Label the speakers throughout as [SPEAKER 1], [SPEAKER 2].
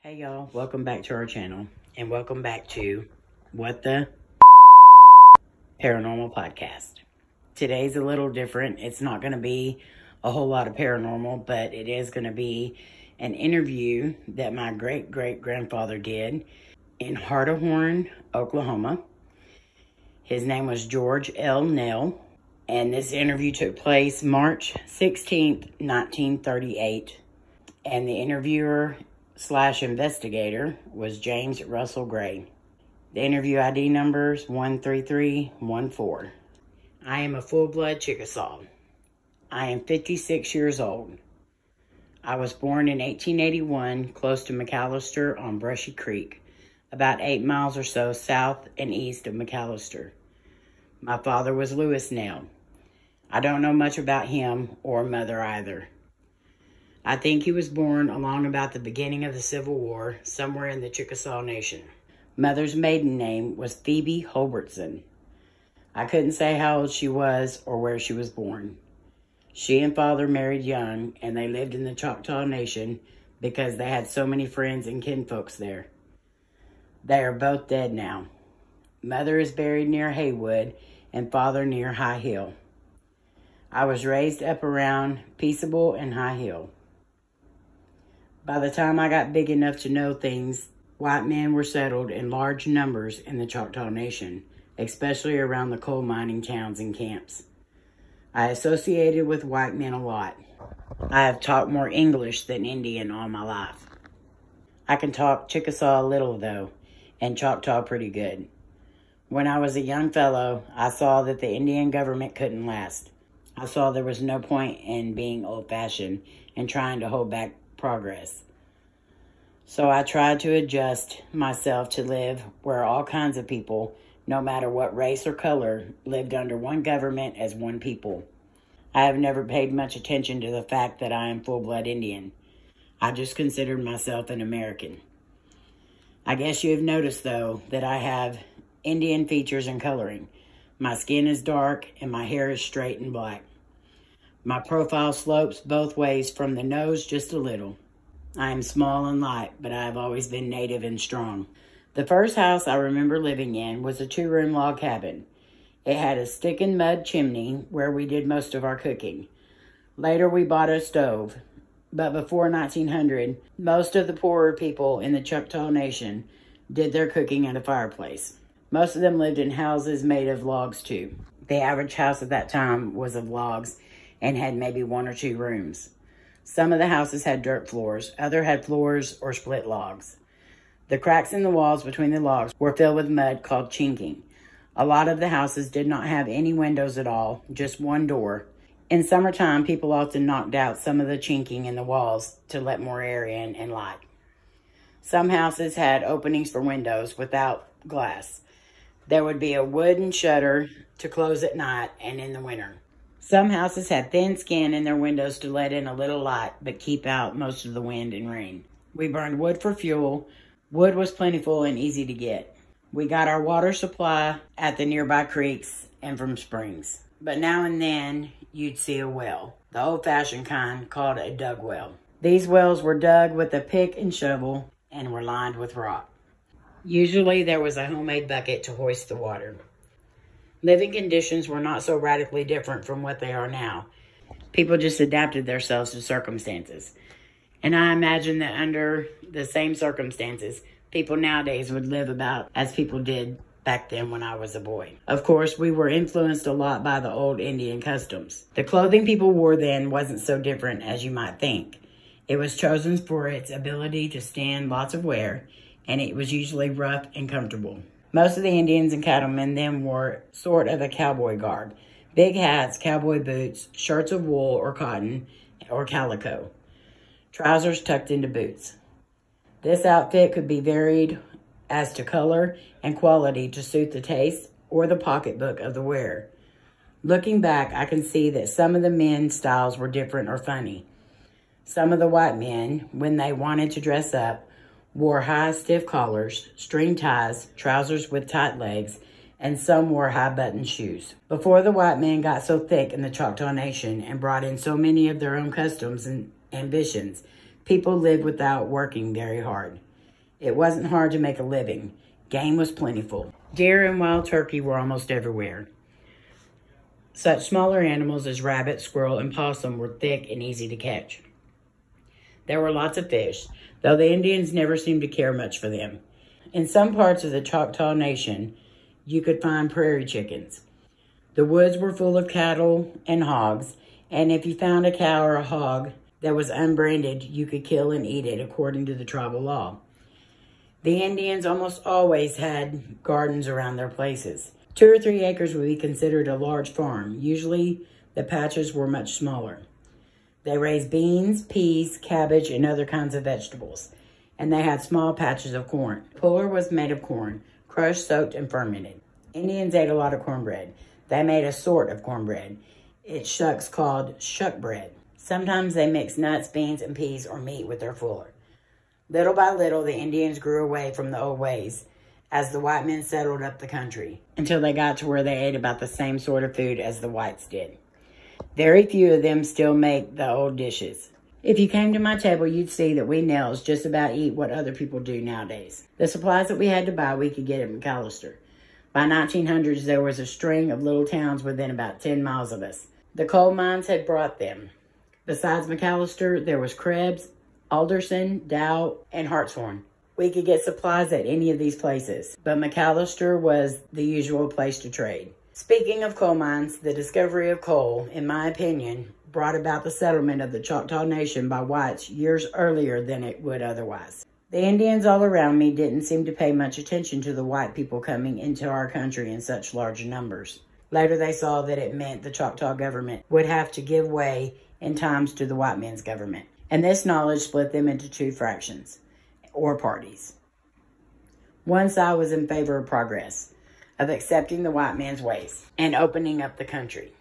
[SPEAKER 1] Hey y'all, welcome back to our channel and welcome back to What the Paranormal Podcast. Today's a little different. It's not going to be a whole lot of paranormal, but it is going to be an interview that my great-great-grandfather did in Heart of Horn, Oklahoma. His name was George L. Nell, and this interview took place March 16th, 1938, and the interviewer / investigator was James Russell Gray. The interview ID number is 13314. I am a full-blood Chickasaw. I am 56 years old. I was born in 1881 close to McAllister on Brushy Creek, about 8 miles or so south and east of McAllister. My father was Lewis Nell. I don't know much about him or mother either. I think he was born along about the beginning of the Civil War, somewhere in the Chickasaw Nation. Mother's maiden name was Phoebe Holbertson. I couldn't say how old she was or where she was born. She and father married young, and they lived in the Choctaw Nation because they had so many friends and kinfolks there. They are both dead now. Mother is buried near Haywood, and father near High Hill. I was raised up around Peaceable and High Hill. By the time I got big enough to know things, white men were settled in large numbers in the Choctaw Nation, especially around the coal mining towns and camps. I associated with white men a lot. I have talked more English than Indian all my life. I can talk Chickasaw a little though, and Choctaw pretty good. When I was a young fellow, I saw that the Indian government couldn't last. I saw there was no point in being old-fashioned and trying to hold back progress. So I tried to adjust myself to live where all kinds of people, no matter what race or color, lived under one government as one people. I have never paid much attention to the fact that I am full-blood Indian. I just considered myself an American. I guess you have noticed, though, that I have Indian features and coloring. My skin is dark and my hair is straight and black. My profile slopes both ways from the nose just a little. I am small and light, but I have always been native and strong. The first house I remember living in was a 2-room log cabin. It had a stick and mud chimney where we did most of our cooking. Later we bought a stove, but before 1900, most of the poorer people in the Choctaw Nation did their cooking at a fireplace. Most of them lived in houses made of logs too. The average house at that time was of logs and had maybe 1 or 2 rooms. Some of the houses had dirt floors, others had floors or split logs. The cracks in the walls between the logs were filled with mud called chinking. A lot of the houses did not have any windows at all, just one door. In summertime, people often knocked out some of the chinking in the walls to let more air in and light. Some houses had openings for windows without glass. There would be a wooden shutter to close at night and in the winter. Some houses had thin skin in their windows to let in a little light, but keep out most of the wind and rain. We burned wood for fuel. Wood was plentiful and easy to get. We got our water supply at the nearby creeks and from springs. But now and then, you'd see a well, the old-fashioned kind called a dug well. These wells were dug with a pick and shovel and were lined with rock. Usually, there was a homemade bucket to hoist the water. Living conditions were not so radically different from what they are now. People just adapted themselves to circumstances. And I imagine that under the same circumstances, people nowadays would live about as people did back then when I was a boy. Of course, we were influenced a lot by the old Indian customs. The clothing people wore then wasn't so different as you might think. It was chosen for its ability to stand lots of wear, and it was usually rough and comfortable. Most of the Indians and cattlemen then wore sort of a cowboy garb. Big hats, cowboy boots, shirts of wool or cotton or calico. Trousers tucked into boots. This outfit could be varied as to color and quality to suit the taste or the pocketbook of the wearer. Looking back, I can see that some of the men's styles were different or funny. Some of the white men, when they wanted to dress up, wore high, stiff collars, string ties, trousers with tight legs, and some wore high-buttoned shoes. Before the white men got so thick in the Choctaw Nation and brought in so many of their own customs and ambitions, people lived without working very hard. It wasn't hard to make a living. Game was plentiful. Deer and wild turkey were almost everywhere. Such smaller animals as rabbit, squirrel, and possum were thick and easy to catch. There were lots of fish, though the Indians never seemed to care much for them. In some parts of the Choctaw Nation, you could find prairie chickens. The woods were full of cattle and hogs, and if you found a cow or a hog that was unbranded, you could kill and eat it according to the tribal law. The Indians almost always had gardens around their places. 2 or 3 acres would be considered a large farm. Usually, the patches were much smaller. They raised beans, peas, cabbage, and other kinds of vegetables. And they had small patches of corn. Puller was made of corn, crushed, soaked, and fermented. Indians ate a lot of cornbread. They made a sort of cornbread. It's shucks called shuck bread. Sometimes they mixed nuts, beans, and peas or meat with their fuller. Little by little, the Indians grew away from the old ways as the white men settled up the country until they got to where they ate about the same sort of food as the whites did. Very few of them still make the old dishes. If you came to my table, you'd see that we Nels just about eat what other people do nowadays. The supplies that we had to buy, we could get at McAllister. By 1900s, there was a string of little towns within about 10 miles of us. The coal mines had brought them. Besides McAllister, there was Krebs, Alderson, Dow, and Hartshorn. We could get supplies at any of these places, but McAllister was the usual place to trade. Speaking of coal mines, the discovery of coal, in my opinion, brought about the settlement of the Choctaw Nation by whites years earlier than it would otherwise. The Indians all around me didn't seem to pay much attention to the white people coming into our country in such large numbers. Later they saw that it meant the Choctaw government would have to give way in times to the white man's government. And this knowledge split them into 2 fractions, or parties. One side was in favor of progress, of accepting the white man's ways, and opening up the country.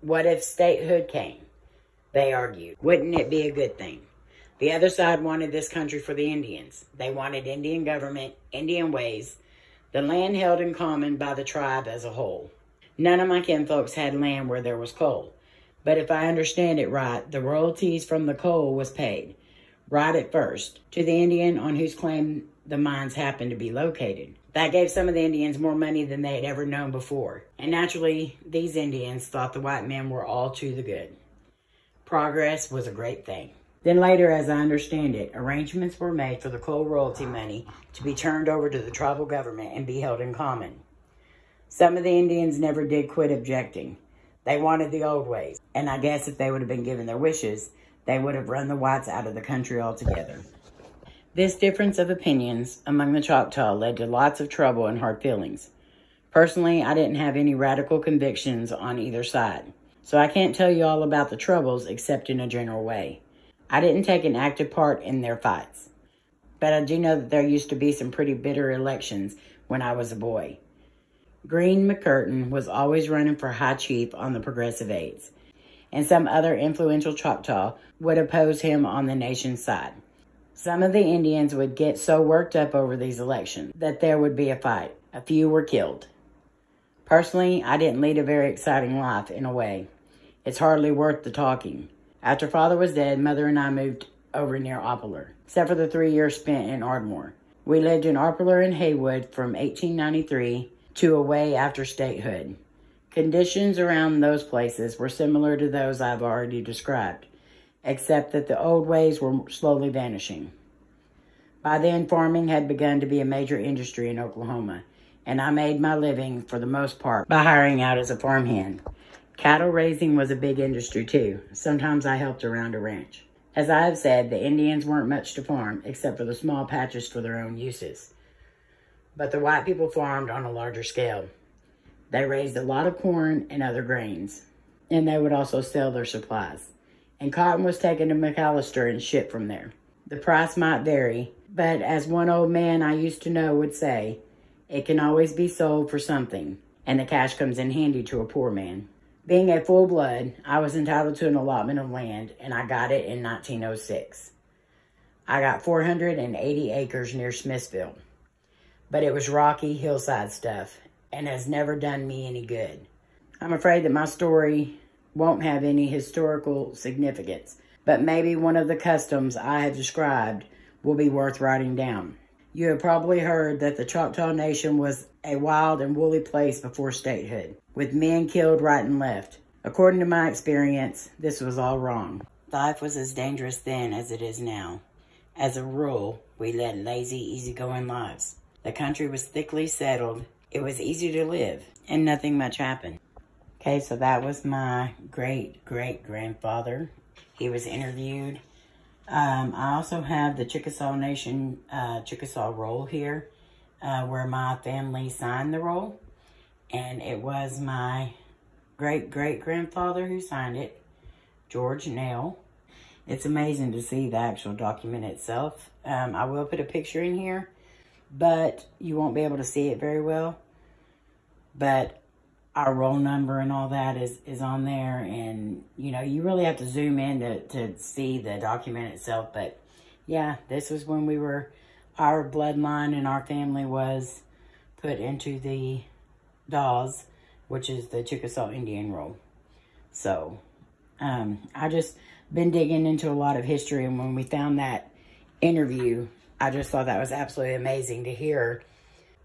[SPEAKER 1] What if statehood came? They argued. Wouldn't it be a good thing? The other side wanted this country for the Indians. They wanted Indian government, Indian ways, the land held in common by the tribe as a whole. None of my kinfolks had land where there was coal. But if I understand it right, the royalties from the coal was paid, right at first, to the Indian on whose claim the mines happened to be located. That gave some of the Indians more money than they had ever known before. And naturally, these Indians thought the white men were all to the good. Progress was a great thing. Then later, as I understand it, arrangements were made for the coal royalty money to be turned over to the tribal government and be held in common. Some of the Indians never did quit objecting. They wanted the old ways, and I guess if they would have been given their wishes, they would have run the whites out of the country altogether. This difference of opinions among the Choctaw led to lots of trouble and hard feelings. Personally, I didn't have any radical convictions on either side, so I can't tell you all about the troubles except in a general way. I didn't take an active part in their fights, but I do know that there used to be some pretty bitter elections when I was a boy. Green McCurtain was always running for high chief on the progressive aids, and some other influential Choctaw would oppose him on the nation's side. Some of the Indians would get so worked up over these elections that there would be a fight. A few were killed. Personally, I didn't lead a very exciting life in a way. It's hardly worth the talking. After Father was dead, Mother and I moved over near Opler, except for the 3 years spent in Ardmore. We lived in Opler and Haywood from 1893 to away after statehood. Conditions around those places were similar to those I've already described, except that the old ways were slowly vanishing. By then, farming had begun to be a major industry in Oklahoma, and I made my living, for the most part, by hiring out as a farmhand. Cattle raising was a big industry too. Sometimes I helped around a ranch. As I have said, the Indians weren't much to farm, except for the small patches for their own uses. But the white people farmed on a larger scale. They raised a lot of corn and other grains, and they would also sell their supplies. And cotton was taken to McAllister and shipped from there. The price might vary, but as one old man I used to know would say, it can always be sold for something, and the cash comes in handy to a poor man. Being a full blood, I was entitled to an allotment of land, and I got it in 1906. I got 480 acres near Smithville, but it was rocky hillside stuff, and has never done me any good. I'm afraid that my story won't have any historical significance, but maybe one of the customs I have described will be worth writing down. You have probably heard that the Choctaw Nation was a wild and woolly place before statehood, with men killed right and left. According to my experience, this was all wrong. Life was as dangerous then as it is now. As a rule, we led lazy, easygoing lives. The country was thickly settled. It was easy to live, and nothing much happened. Okay, so that was my great-great-grandfather. He was interviewed. I also have the Chickasaw Nation Chickasaw Roll here, where my family signed the roll. And it was my great-great-grandfather who signed it, George Nail. It's amazing to see the actual document itself. I will put a picture in here, but you won't be able to see it very well. But our roll number and all that is on there. And, you know, you really have to zoom in to see the document itself. But, yeah, this was when our bloodline and our family was put into the Dawes, which is the Chickasaw Indian roll. So, I just been digging into a lot of history, and when we found that interview, I just thought that was absolutely amazing to hear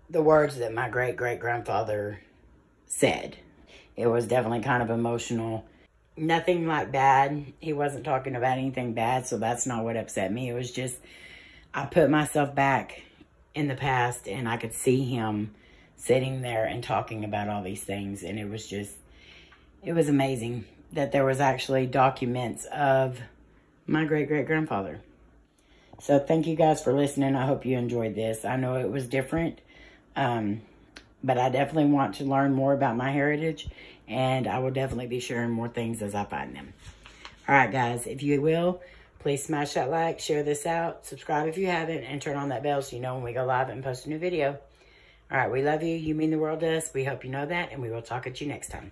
[SPEAKER 1] the words that my great-great-grandfather said. It was definitely kind of emotional. Nothing like bad. He wasn't talking about anything bad, so that's not what upset me. It was just, I put myself back in the past, and I could see him sitting there and talking about all these things, and it was just, it was amazing that there was actually documents of my great-great-grandfather. So thank you guys for listening. I hope you enjoyed this. I know it was different, but I definitely want to learn more about my heritage, and I will definitely be sharing more things as I find them. All right, guys, if you will, please smash that like, share this out, subscribe if you haven't, and turn on that bell so you know when we go live and post a new video. All right, we love you. You mean the world to us. We hope you know that, and we will talk at you next time.